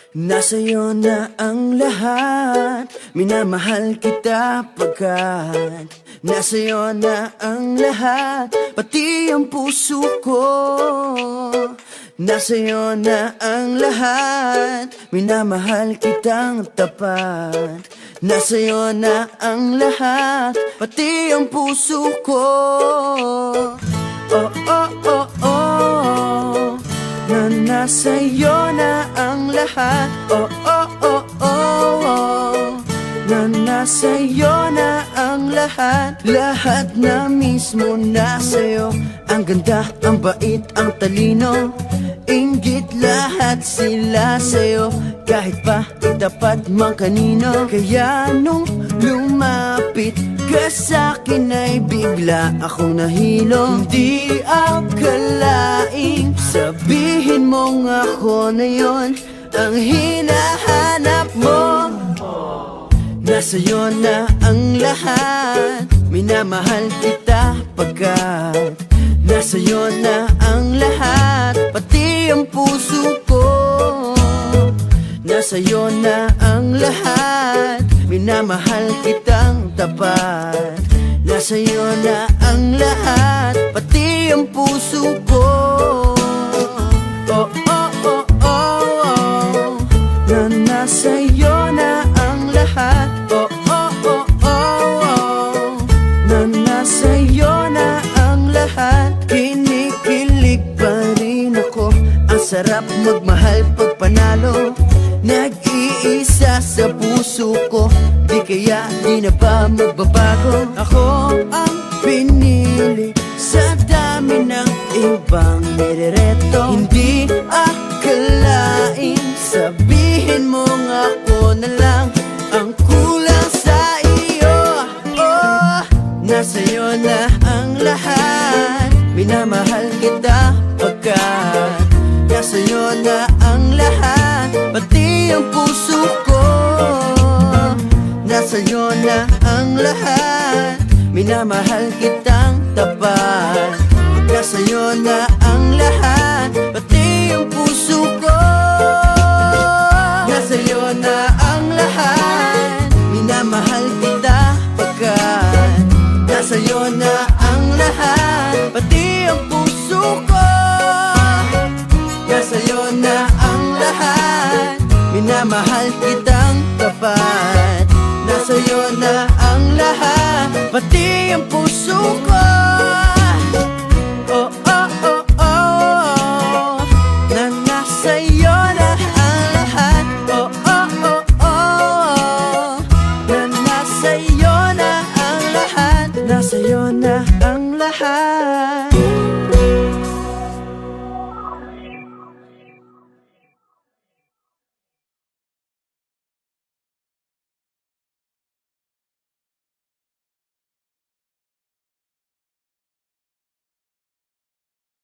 Nasa'yo na ang lahat, minamahal kita pagkat nasa'yo na ang lahat, pati ang puso ko. Nasa'yo na ang lahat, minamahal kitang tapat. Nasa'yo na ang lahat, pati ang puso ko. Oh, oh, oh, oh, na nasa'yo na ang lahat. Oh, oh, oh, oh, oh, na nasa'yo na ang lahat. Lahat na mismo nasa'yo. Ang ganda, ang bait, ang talino, inggit lahat sila sa'yo. Kahit pa itapat mang kanino. Kaya nung lumapit ka sa'kin ay bigla akong nahilo. Hindi akalaing sabihin mong ako na yon ang hinahanap mo. Nasa'yo na ang lahat, minamahal kita pagkat nasa'yo na ang lahat, pati ang puso ko. Nasa'yo na ang lahat, minamahal kitang tapat. Nasa'yo na ang lahat, pati ang puso ko. Oh, oh, oh, oh, oh, na nasa'yo na ang lahat. Oh, oh, oh, oh, oh, na nasa'yo na ang lahat. Kinikilig pa rin ako, ang sarap magmahal pag panalo. Nag-iisa sa puso ko, di kaya di na ba magbabago? Ako ang pinili sa dami ng ibang nirereto. Hindi akalaing sabihin mong ako na lang ang kulang sa iyo. Oh, nasa'yo na ang lahat, minamahal kita pagkat nasa'yo na ang lahat, pati ang puso ko. Nasa'yo na ang lahat, minamahal kitang tapat. Nasa'yo na ang lahat, pati ang puso ko. Nasa'yo na ang lahat, minamahal kita pagkat nasa'yo na ang lahat, pati ang puso ko. Nasa'yo na ang lahat, minamahal kitang tapat. Nasa'yo na ang lahat, pati ang puso ko. Oh, oh, oh, oh, na nasa'yo na ang lahat. Oh, oh, oh, oh, na nasa'yo na ang lahat. Nasa'yo na ang lahat.